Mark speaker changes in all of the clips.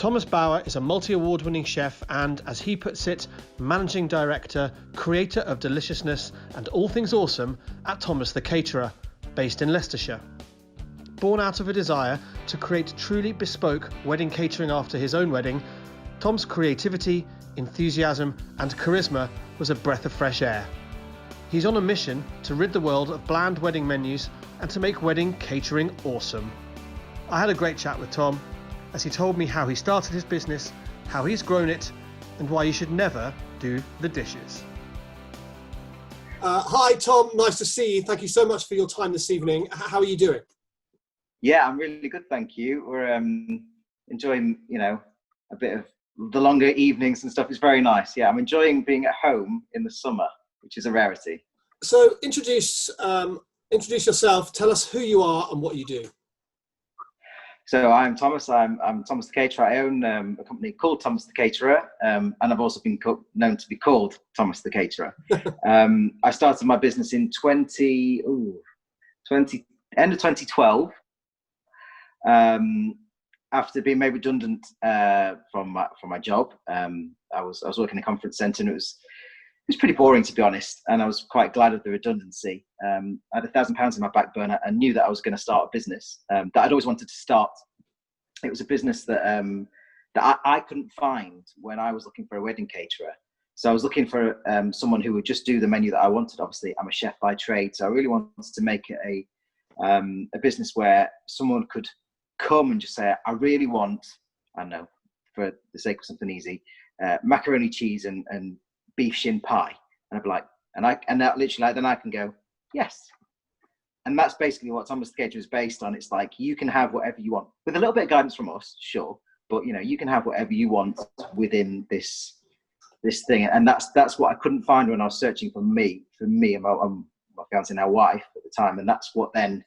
Speaker 1: Thomas Bauer is a multi-award winning chef and, as he puts it, managing director, creator of deliciousness and all things awesome at Thomas the Caterer, based in Leicestershire. Born out of a desire to create truly bespoke wedding catering after his own wedding, Tom's creativity, enthusiasm and charisma was a breath of fresh air. He's on a mission to rid the world of bland wedding menus and to make wedding catering awesome. I had a great chat with Tom as he told me how he started his business, how he's grown it, and why you should never do the dishes.
Speaker 2: Hi Tom, nice to see you. Thank you so much for your time this evening. How are you doing?
Speaker 3: Yeah, I'm really good, thank you. We're enjoying, a bit of the longer evenings and stuff. It's very nice. Yeah, I'm enjoying being at home in the summer, which is a rarity.
Speaker 2: So introduce yourself. Tell us who you are and what you do.
Speaker 3: So I'm Thomas. I'm Thomas the Caterer. I own a company called Thomas the Caterer, and I've also been known to be called Thomas the Caterer. I started my business in end of 2012. After being made redundant from my job, I was working in a conference centre, and it was pretty boring, to be honest. And I was quite glad of the redundancy. I had £1,000 in my back burner and knew that I was going to start a business that I'd always wanted to start. It was a business that I couldn't find when I was looking for a wedding caterer. So I was looking for someone who would just do the menu that I wanted. Obviously, I'm a chef by trade, so I really wanted to make it a business where someone could come and just say, I really want, I don't know, for the sake of something easy, macaroni cheese and beef shin pie. And I'd be like, then I can go, yes. And that's basically what Thomas the Caterer is based on. It's like, you can have whatever you want with a little bit of guidance from us, sure, but you can have whatever you want within this thing. And that's what I couldn't find when I was searching for me and my fiance, now wife at the time. And that's what then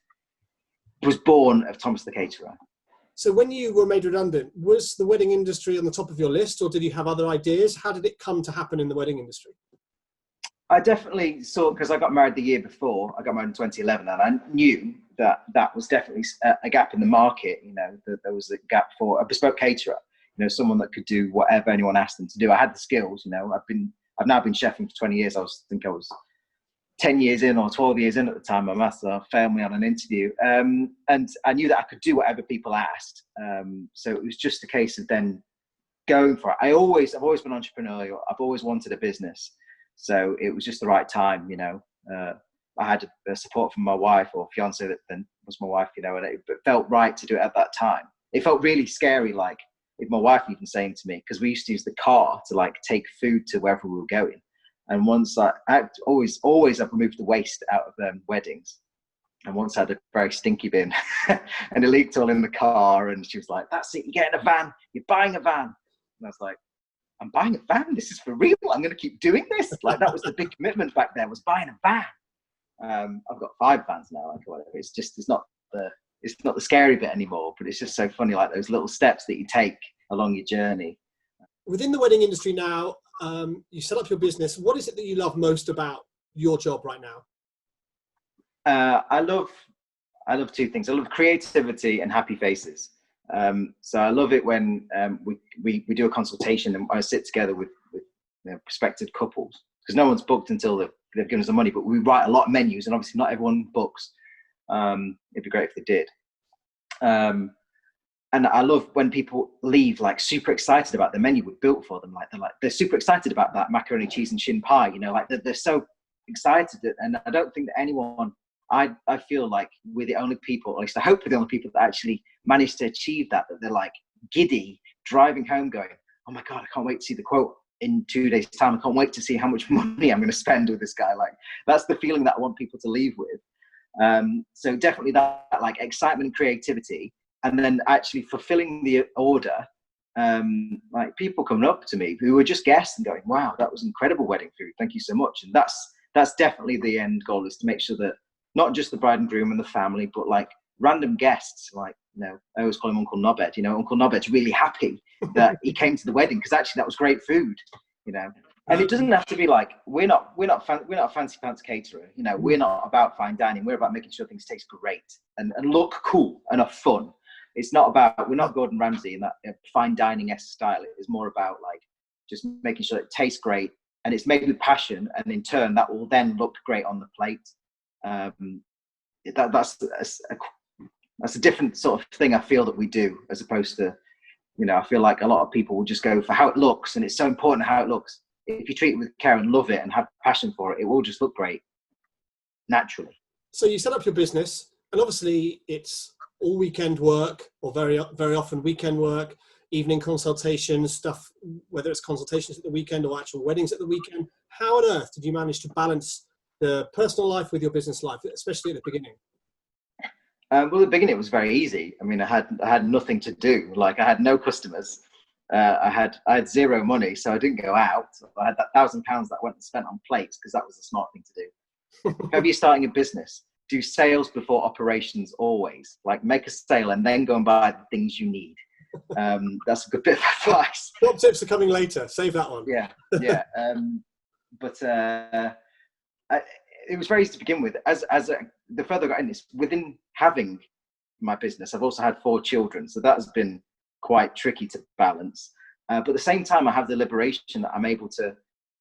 Speaker 3: was born of Thomas the Caterer.
Speaker 2: So when you were made redundant, was the wedding industry on the top of your list, or did you have other ideas? How did it come to happen in the wedding industry?
Speaker 3: I definitely saw, because I got married the year before. I got married in 2011, and I knew that was definitely a gap in the market. That there was a gap for a bespoke caterer. Someone that could do whatever anyone asked them to do. I had the skills. I've now been chefing for 20 years. I was 10 years in or 12 years in at the time. My master failed me on an interview, and I knew that I could do whatever people asked. So it was just a case of then going for it. I've always been entrepreneurial. I've always wanted a business. So it was just the right time, I had support from my wife, or fiance that then was my wife, and it felt right to do it at that time. It felt really scary, like if my wife even saying to me, because we used to use the car to take food to wherever we were going. And once I've always removed the waste out of weddings. And once I had a very stinky bin and it leaked all in the car, and she was like, that's it, you're getting a van, you're buying a van. And I was like, I'm buying a van. This is for real. I'm going to keep doing this. That was the big commitment back then, was buying a van. I've got 5 vans now. Whatever. It's not the scary bit anymore, but it's just so funny, those little steps that you take along your journey.
Speaker 2: Within the wedding industry now, you set up your business. What is it that you love most about your job right now?
Speaker 3: I love 2 things. I love creativity and happy faces. So I love it when we do a consultation and I sit together with prospective couples, because no one's booked until they've given us the money, but we write a lot of menus, and obviously not everyone books. It'd be great if they did. And I love when people leave super excited about the menu we built for them. They're super excited about that macaroni cheese and shin pie. They're so excited, and I don't think that anyone. I feel like we're the only people, or at least I hope we're the only people that actually managed to achieve that they're giddy, driving home going, oh my God, I can't wait to see the quote in 2 days' time. I can't wait to see how much money I'm going to spend with this guy. That's the feeling that I want people to leave with. So definitely that excitement and creativity, and then actually fulfilling the order. People coming up to me who were just guests and going, wow, that was incredible wedding food. Thank you so much. And that's definitely the end goal, is to make sure that not just the bride and groom and the family, but random guests, I always call him Uncle Nobed. Uncle Nobed's really happy that he came to the wedding, because actually that was great food. And it doesn't have to be we're not a fancy pants caterer. We're not about fine dining. We're about making sure things taste great and look cool and are fun. It's not about, we're not Gordon Ramsay in that fine dining-esque style. It's more about like just making sure it tastes great and it's made with passion, and in turn that will then look great on the plate. That's a different sort of thing I feel that we do, as opposed to, I feel like a lot of people will just go for how it looks, and it's so important how it looks. If you treat it with care and love it and have passion for it, it will just look great naturally.
Speaker 2: So you set up your business, and obviously it's all weekend work, or very, very often weekend work, evening consultations, stuff, whether it's consultations at the weekend or actual weddings at the weekend. How on earth did you manage to balance the personal life with your business life, especially at the beginning?
Speaker 3: Well, at the beginning it was very easy. I mean, I had nothing to do. Like, I had no customers. I had zero money, so I didn't go out. I had that £1,000 that went and spent on plates, because that was a smart thing to do. Whenever you're starting a business, do sales before operations always. Like, make a sale and then go and buy the things you need. That's a good bit of advice.
Speaker 2: Top tips are coming later. Save that one.
Speaker 3: Yeah. It was very easy to begin with. The further I got in this, within having my business, I've also had 4 children, so that has been quite tricky to balance. But at the same time, I have the liberation that I'm able to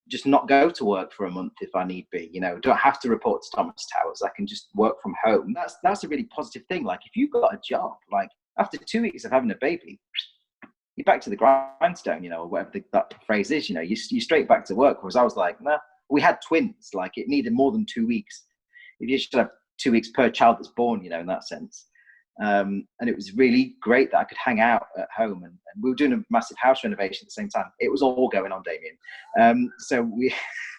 Speaker 3: just not go to work for a month if I need be. Don't have to report to Thomas Towers. I can just work from home. That's a really positive thing. Like, if you've got a job, like after 2 weeks of having a baby, you're back to the grindstone, or whatever that phrase is. You're straight back to work. Whereas I was like, nah. We had twins. Like, it needed more than 2 weeks. You should have 2 weeks per child that's born, in that sense. And it was really great that I could hang out at home, and we were doing a massive house renovation at the same time. It was all going on, Damian.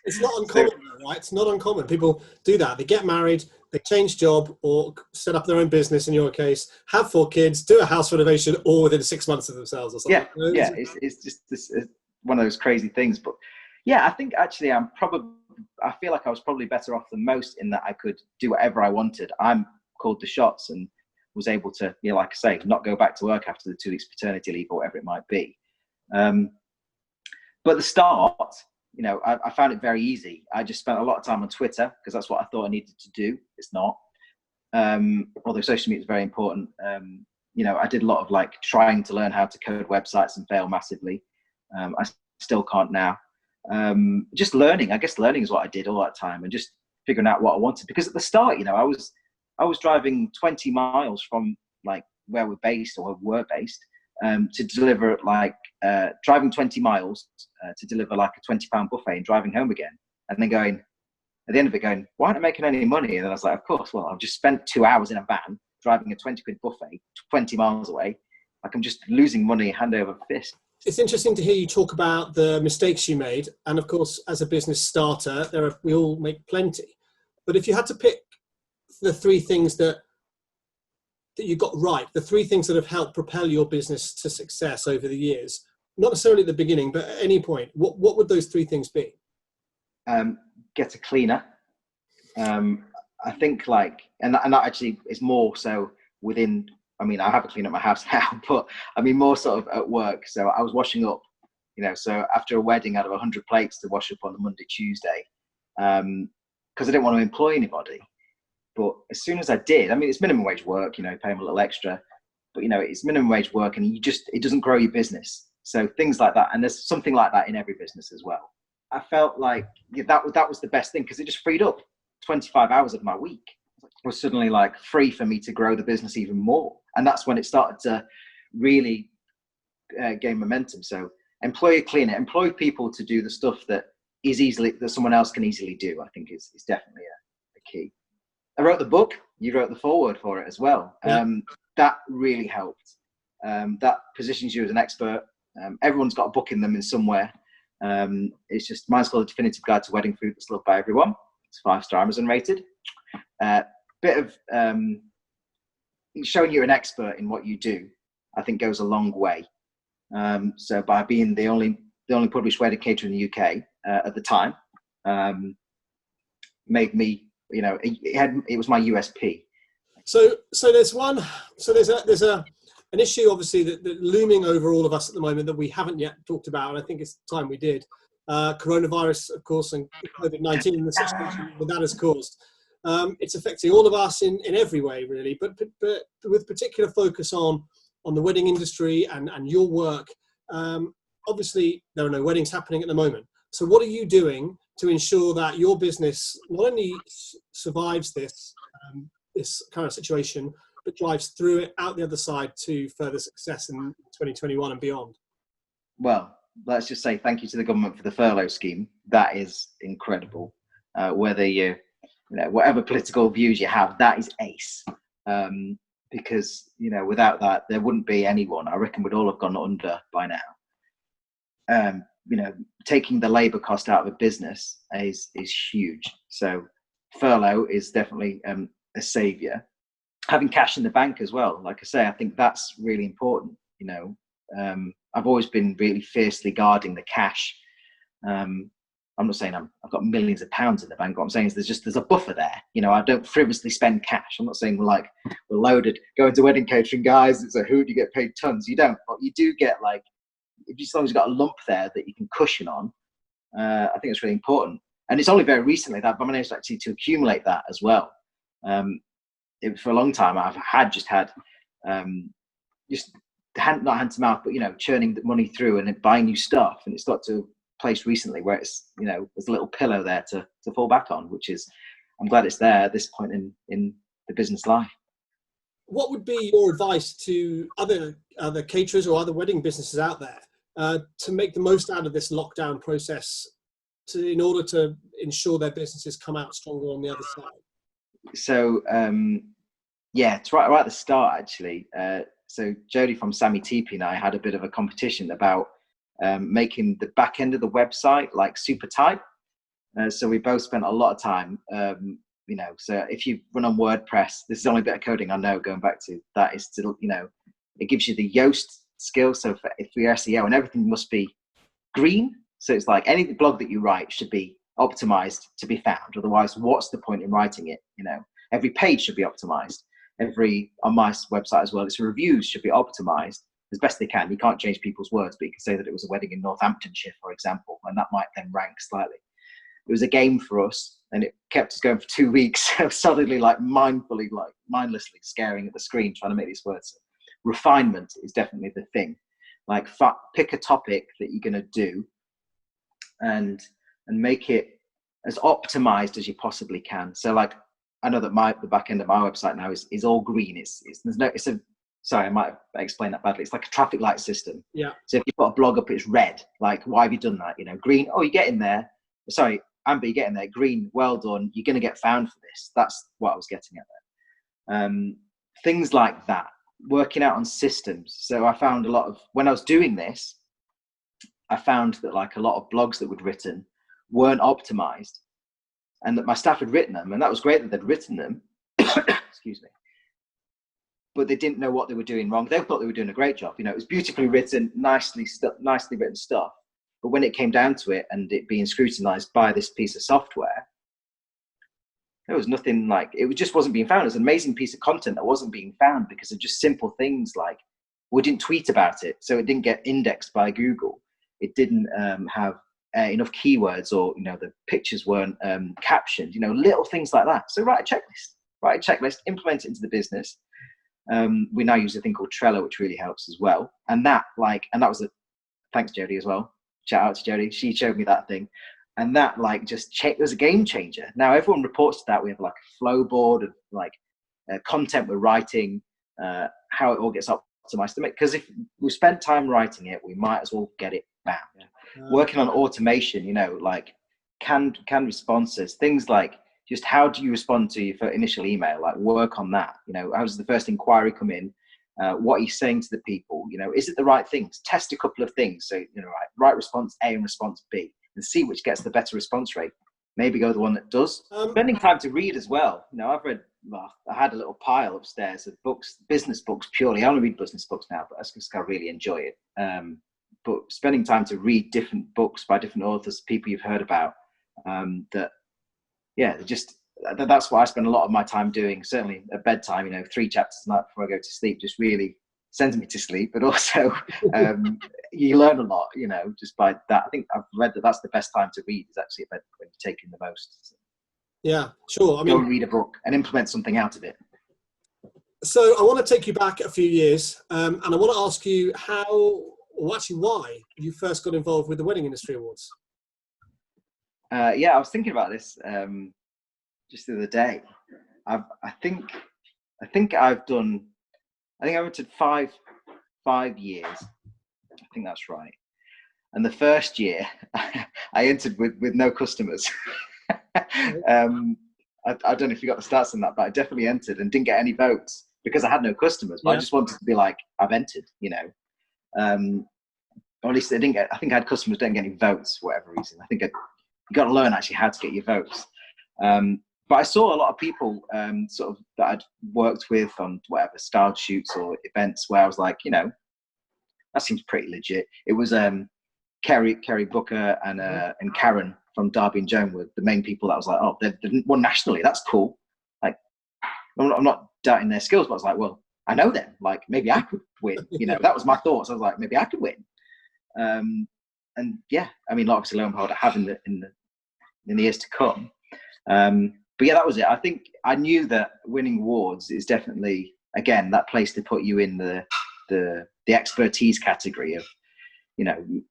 Speaker 2: It's not uncommon, right? It's not uncommon. People do that. They get married, they change job, or set up their own business. In your case, have 4 kids, do a house renovation, all within 6 months of themselves or something.
Speaker 3: Yeah. It's just one of those crazy things. But yeah, I think actually I feel like I was probably better off than most in that I could do whatever I wanted. I'm called the shots and was able to, like I say, not go back to work after the 2 weeks paternity leave or whatever it might be. But at the start, I found it very easy. I just spent a lot of time on Twitter because that's what I thought I needed to do. It's not. Although social media is very important. I did a lot of like trying to learn how to code websites and fail massively. I still can't now. Just learning. I guess learning is what I did all that time, and just figuring out what I wanted. Because at the start, I was driving 20 miles from like where we're based or where we're based to deliver driving 20 miles to deliver like a £20 buffet and driving home again, and then going at the end of it going, why aren't I making any money? And then I was like, of course, well, I've just spent 2 hours in a van driving a 20 quid buffet 20 miles away. Like, I'm just losing money hand over fist.
Speaker 2: It's interesting to hear you talk about the mistakes you made. And of course, as a business starter, we all make plenty. But if you had to pick the 3 things that you got right, the 3 things that have helped propel your business to success over the years, not necessarily at the beginning, but at any point, what would those 3 things be?
Speaker 3: Get a cleaner. I think and that actually is more so within, I have a cleaner at my house now, but more sort of at work. So I was washing up, so after a wedding, out of 100 plates to wash up on the Monday, Tuesday, because I didn't want to employ anybody. But as soon as I did, it's minimum wage work, pay them a little extra, but it's minimum wage work, and it doesn't grow your business. So things like that. And there's something like that in every business as well. I felt like that was the best thing, because it just freed up 25 hours of my week. It was suddenly free for me to grow the business even more. And that's when it started to really gain momentum. So employ a cleaner, employ people to do the stuff that someone else can easily do, I think is definitely a key. I wrote the book. You wrote the foreword for it as well.
Speaker 2: Yeah.
Speaker 3: That really helped. That positions you as an expert. Everyone's got a book in them in somewhere. It's just, mine's called A Definitive Guide to Wedding Food That's Loved by Everyone. It's 5-star Amazon rated. Bit of showing you're an expert in what you do, I think, goes a long way. So by being the only published wedding caterer in the UK at the time, made me, it was my USP.
Speaker 2: So there's an issue, obviously, that looming over all of us at the moment that we haven't yet talked about, and I think it's time we did. Coronavirus, of course, and COVID-19 and the situation that has caused. It's affecting all of us in every way, really, but with particular focus on on the wedding industry and your work. Obviously, there are no weddings happening at the moment. So what are you doing to ensure that your business not only survives this kind of situation, but drives through it out the other side to further success in 2021 and beyond?
Speaker 3: Well, let's just say thank you to the government for the furlough scheme. That is incredible. Whether you know, whatever political views you have, that is ace. Because, you know, without that, there wouldn't be anyone. I reckon we'd all have gone under by now. You know, taking the labour cost out of a business is huge. So furlough is definitely a saviour. Having cash in the bank as well, like I say, I think that's really important. You know, I've always been really fiercely guarding the cash. I'm not saying I've got millions of pounds in the bank. What I'm saying is there's a buffer there. You know, I don't frivolously spend cash. I'm not saying we're loaded, going to wedding catering, guys. It's a hoot, you get paid tons. You don't, but you do get like, as long as you've got a lump there that you can cushion on, I think it's really important. And it's only very recently that I've managed actually to accumulate that as well. For a long time, I've had not hand to mouth, but, you know, churning the money through and buying new stuff. And it's got to a place recently where it's, you know, there's a little pillow there to fall back on, which is, I'm glad it's there at this point in the business life.
Speaker 2: What would be your advice to other caterers or other wedding businesses out there to make the most out of this lockdown process in order to ensure their businesses come out stronger on the other side?
Speaker 3: So, yeah, it's right at the start, actually. So Jodie from Sammy TP and I had a bit of a competition about making the back end of the website like super tight. So we both spent a lot of time, you know, so if you run on WordPress, this is only a bit of coding I know, going back to that, is to, you know, it gives you the Yoast skill. So for your SEO, and everything must be green. So it's like any blog that you write should be optimized to be found. Otherwise, what's the point in writing it? You know, every page should be optimized. On my website as well, its reviews should be optimized as best they can. You can't change people's words, but you can say that it was a wedding in Northamptonshire, for example, and that might then rank slightly. It was a game for us, and it kept us going for 2 weeks, solidly, like mindlessly staring at the screen, trying to make these words. Refinement is definitely the thing. Like, pick a topic that you're going to do, and make it as optimized as you possibly can. So, like, I know that the back end of my website now is all green. Sorry, I might have explained that badly. It's like a traffic light system.
Speaker 2: Yeah.
Speaker 3: So if you put a blog up, it's red. Like, why have you done that? You know, green. Oh, you get in there. Sorry, amber, you get in there. Green. Well done. You're going to get found for this. That's what I was getting at there. Things like that. Working out on systems. So I found when I was doing this, I found that like a lot of blogs that we'd written weren't optimized, and that my staff had written them, and that was great that they'd written them. Excuse me. But they didn't know what they were doing wrong. They thought they were doing a great job. You know, it was beautifully written, nicely written stuff. But when it came down to it and it being scrutinized by this piece of software, there was nothing like, it just wasn't being found. It was an amazing piece of content that wasn't being found because of just simple things like, we didn't tweet about it, so it didn't get indexed by Google. It didn't have enough keywords, or, you know, the pictures weren't captioned, you know, little things like that. So write a checklist, implement it into the business. We now use a thing called Trello, which really helps as well. And that was thanks Jodie as well. Shout out to Jodie. She showed me that thing. And that it was a game changer. Now everyone reports to that. We have like a flow board of like content we're writing, how it all gets optimized to make, because if we spent time writing it, we might as well get it bam. Working on automation, you know, like canned responses, things like just how do you respond to your initial email? Like, work on that. You know, how does the first inquiry come in? What are you saying to the people? You know, is it the right things? Test a couple of things. So, you know, right response A and response B, and see which gets the better response rate. Maybe go the one that does. Spending time to read as well. You know, I had a little pile upstairs of books, business books purely. I only read business books now, but that's because I really enjoy it. But spending time to read different books by different authors, people you've heard about, that's what I spend a lot of my time doing. Certainly at bedtime, you know, 3 chapters a night before I go to sleep just really sends me to sleep. But also, you learn a lot, you know, just by that. I think I've read that that's the best time to read, is actually at bed when you're taking the most.
Speaker 2: Yeah, sure. I mean,
Speaker 3: go and read a book and implement something out of it.
Speaker 2: So I want to take you back a few years, and I want to ask you how, or actually why, you first got involved with the Wedding Industry Awards.
Speaker 3: Yeah, I was thinking about this just the other day. I think I've entered five years. I think that's right. And the first year, I entered with no customers. I don't know if you got the stats on that, but I definitely entered and didn't get any votes because I had no customers. But I just wanted to be like, I've entered, or at least I didn't get. I think I had customers, didn't get any votes for whatever reason. I think you got to learn actually how to get your votes. But I saw a lot of people sort of that I'd worked with on whatever style shoots or events where I was like, that seems pretty legit. It was Kerry Booker and Karen from Derby and Joan were the main people that I was like, oh, they won nationally. That's cool. Like, I'm not doubting their skills, but I was like, well, I know them. Like, maybe I could win. That was my thoughts. I was like, maybe I could win. And yeah, I mean, obviously, lo and behold, I have in the years to come. But yeah, that was it. I think I knew that winning awards is definitely, again, that place to put you in the expertise category of,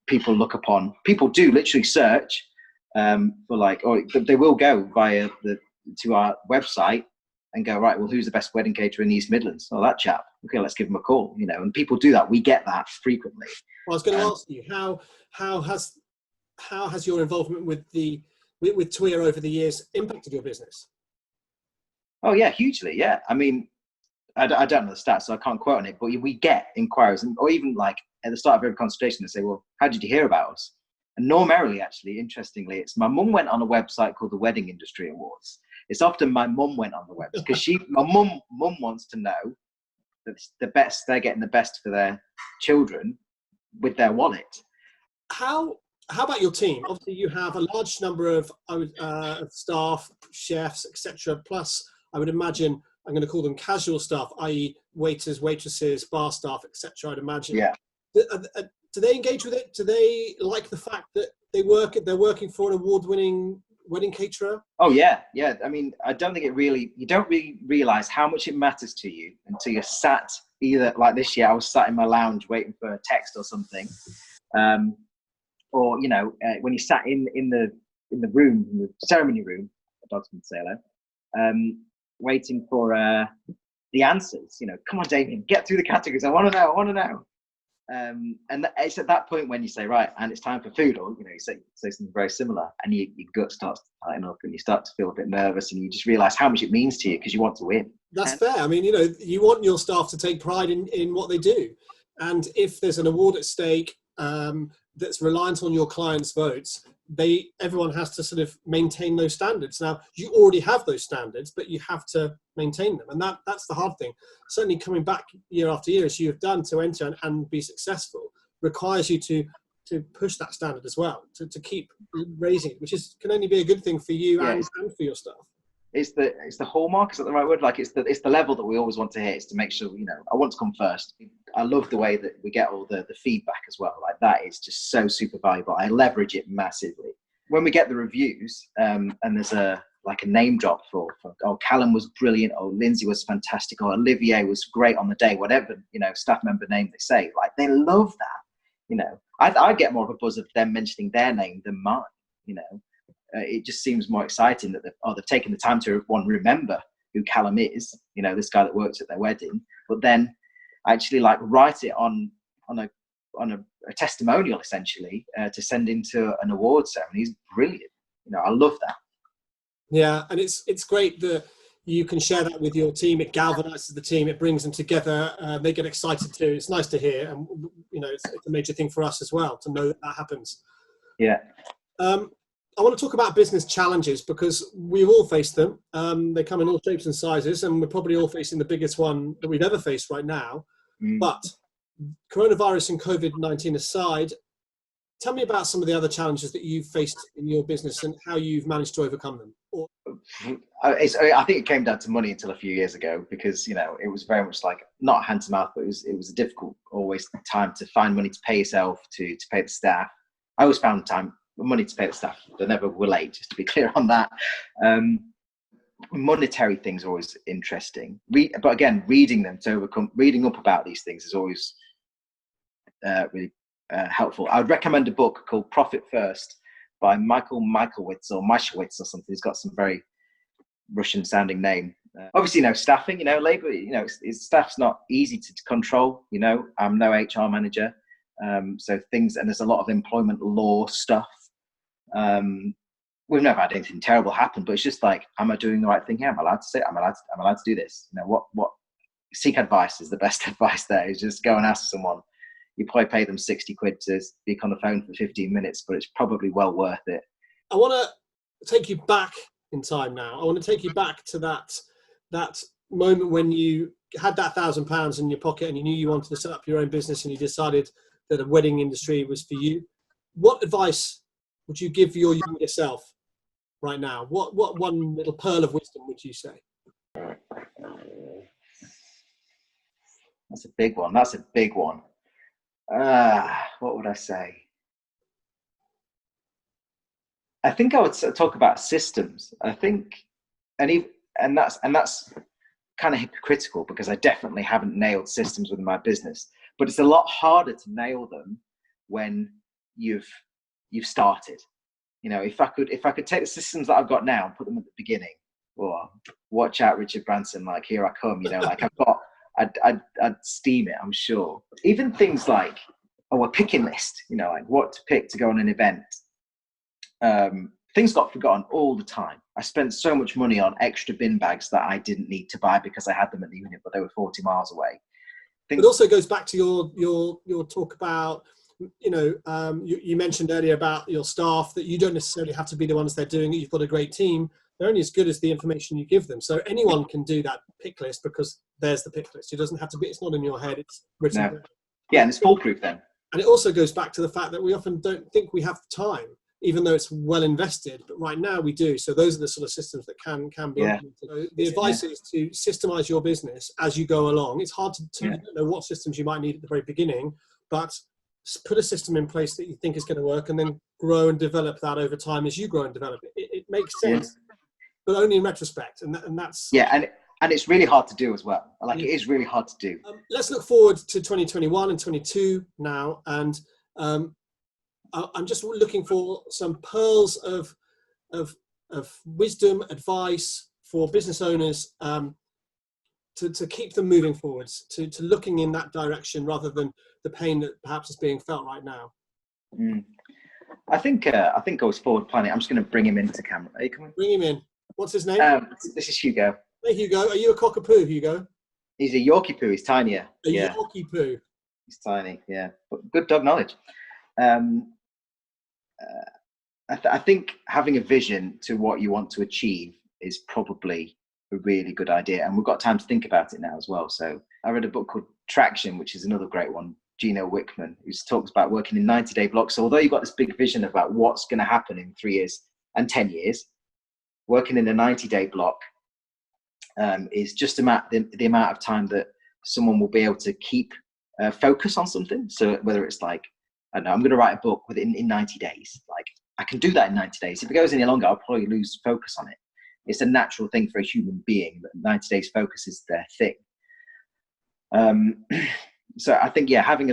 Speaker 3: people do literally search for like, or they will go via to our website and go, right, well, who's the best wedding caterer in the East Midlands? Oh, that chap. Okay, let's give him a call, and people do that. We get that frequently.
Speaker 2: Well, I was going to ask you, how has your involvement with TWIA over the years impacted your business?
Speaker 3: Oh yeah, hugely. Yeah. I mean, I don't know the stats, so I can't quote on it, but we get inquiries, or even like at the start of every consultation, they say, well, how did you hear about us? And normally, actually, interestingly, it's my mum went on a website called the Wedding Industry Awards. It's often my mum went on the website because my mum wants to know that they're getting the best for their children with their wallet.
Speaker 2: How about your team? Obviously, you have a large number of staff, chefs, etc. Plus, I would imagine, I'm going to call them casual staff, i.e. waiters, waitresses, bar staff, etc. I'd imagine.
Speaker 3: Yeah.
Speaker 2: Do they engage with it? Do they like the fact that they're working for an award-winning wedding caterer?
Speaker 3: Oh yeah. I mean, I don't think you don't really realize how much it matters to you until you're sat, either like this year, I was sat in my lounge waiting for a text or something. Or, when you sat in the room, in the ceremony room, the dogs can say hello, waiting for the answers. Come on, Damian, get through the categories. I want to know. And it's at that point when you say, right, and it's time for food, or you say something very similar, and your gut starts to tighten up, and you start to feel a bit nervous, and you just realise how much it means to you because you want to win.
Speaker 2: That's fair. I mean, you want your staff to take pride in what they do, and if there's an award at stake that's reliant on your clients' votes, everyone has to sort of maintain those standards. Now, you already have those standards, but you have to maintain them, and that's the hard thing. Certainly, coming back year after year, as you have done, to enter and be successful, requires you to push that standard as well, to keep raising it, which can only be a good thing for you and for your staff.
Speaker 3: It's the hallmark, is that the right word? Like it's the level that we always want to hit, is to make sure, I want to come first. I love the way that we get all the feedback as well. Like that is just so super valuable. I leverage it massively. When we get the reviews, and there's a name drop for oh, Callum was brilliant, or Lindsay was fantastic, or Olivier was great on the day, whatever, staff member name they say, like they love that. I get more of a buzz of them mentioning their name than mine. It just seems more exciting that they've taken the time to remember who Callum is, this guy that works at their wedding, but then actually write it on a testimonial essentially to send into an award ceremony. Is brilliant. I love that. Yeah,
Speaker 2: and it's great that you can share that with your team. It galvanizes the team. It brings them together. They get excited too. It's nice to hear, and it's a major thing for us as well to know that happens.
Speaker 3: Yeah.
Speaker 2: I want to talk about business challenges because we've all faced them. They come in all shapes and sizes, and we're probably all facing the biggest one that we've ever faced right now. But coronavirus and COVID-19 aside, tell me about some of the other challenges that you've faced in your business and how you've managed to overcome them.
Speaker 3: I think it came down to money until a few years ago, because it was very much like not hand to mouth, but it was a difficult always time to find money to pay yourself, to pay the staff. I always found money to pay the staff. They never were late, just to be clear on that. monetary things are always interesting. But again, reading up about these things is always really helpful. I would recommend a book called Profit First by Michael Michaelwitz or Mishewitz or something. He's got some very Russian sounding name. Obviously, staffing, labor, staff's not easy to control. I'm no HR manager. So things, and there's a lot of employment law stuff. We've never had anything terrible happen, but it's just like, am I doing the right thing here? Am I allowed to say, am I allowed to do this? What seek advice is the best advice there, is just go and ask someone. You probably pay them 60 quid to speak on the phone for 15 minutes, but it's probably well worth it.
Speaker 2: I want to take you back in time now. I want to take you back to that moment when you had that £1,000 in your pocket and you knew you wanted to set up your own business and you decided that the wedding industry was for you. What advice would you give your younger self right now? What one little pearl of wisdom would you say?
Speaker 3: That's a big one. What would I say? I think I would talk about systems. I think, and that's kind of hypocritical, because I definitely haven't nailed systems within my business. But it's a lot harder to nail them when you've started. If I could take the systems that I've got now and put them at the beginning, or watch out, Richard Branson, like here I come. I'd steam it, I'm sure. Even things like a picking list. Like what to pick to go on an event. Things got forgotten all the time. I spent so much money on extra bin bags that I didn't need to buy because I had them at the unit, but they were 40 miles away.
Speaker 2: It also goes back to your talk about, you mentioned earlier about your staff, that you don't necessarily have to be the ones that are doing it. You've got a great team. They're only as good as the information you give them. So anyone can do that pick list, because there's the pick list. It doesn't have to be, it's not in your head, it's written down.
Speaker 3: Yeah, and it's foolproof then. And
Speaker 2: it also goes back to the fact that we often don't think we have time, even though it's well invested, but right now we do. So those are the sort of systems that can be implemented. So the advice is to systemize your business as you go along. It's hard to know what systems you might need at the very beginning, but put a system in place that you think is going to work, and then grow and develop that over time as you grow and develop it. It makes sense, but only in retrospect. And that's...
Speaker 3: Yeah, and it's really hard to do as well. It is really hard to do.
Speaker 2: Let's look forward to 2021 and 22 now. And I'm just looking for some pearls of wisdom, advice for business owners to keep them moving forwards, to looking in that direction rather than the pain that perhaps is being felt right now.
Speaker 3: I think I was forward planning. I'm just going to bring him into camera. Are you coming?
Speaker 2: Bring him in. What's his name?
Speaker 3: This is Hugo.
Speaker 2: Hey, Hugo. Are you a cockapoo, Hugo?
Speaker 3: He's a Yorkie poo. He's tinier.
Speaker 2: Yorkie poo.
Speaker 3: He's tiny, yeah. But good dog knowledge. I think having a vision to what you want to achieve is probably a really good idea, and we've got time to think about it now as well. So I read a book called Traction, which is another great one, Gino Wickman, who talks about working in 90-day blocks. So although you've got this big vision about what's going to happen in 3 years and 10 years, working in a 90-day block is just the amount of time that someone will be able to keep focus on something. So whether it's like, I don't know, I'm going to write a book in 90 days. Like, I can do that in 90 days. If it goes any longer, I'll probably lose focus on it. It's a natural thing for a human being, that 90 days focus is their thing. So I think, having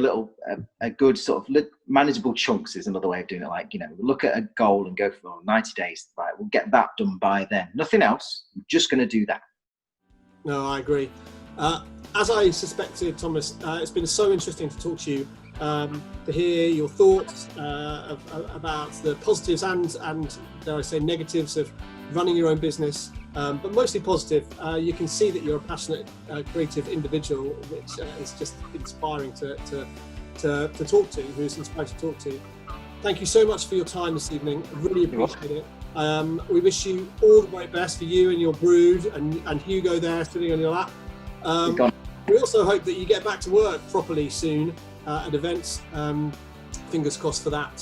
Speaker 3: a good sort of manageable chunks is another way of doing it. Like, look at a goal and go for 90 days. Right, we'll get that done by then. Nothing else. I'm just going to do that.
Speaker 2: No, I agree. As I suspected, Thomas, it's been so interesting to talk to you, to hear your thoughts about the positives and dare I say negatives of running your own business, but mostly positive. You can see that you're a passionate, creative individual, which is just inspiring to talk to, who's inspired to talk to. Thank you so much for your time this evening. I really appreciate it. We wish you all the very best for you and your brood, and Hugo there sitting on your lap. We also hope that you get back to work properly soon at events. Fingers crossed for that,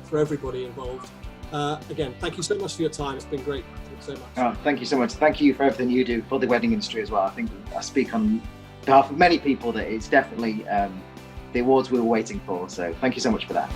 Speaker 2: for everybody involved. Again, thank you so much for your time. It's been great. Thanks so much.
Speaker 3: Oh, thank you so much. Thank you for everything you do for the wedding industry as well. I think I speak on behalf of many people that it's definitely the awards we were waiting for. So thank you so much for that.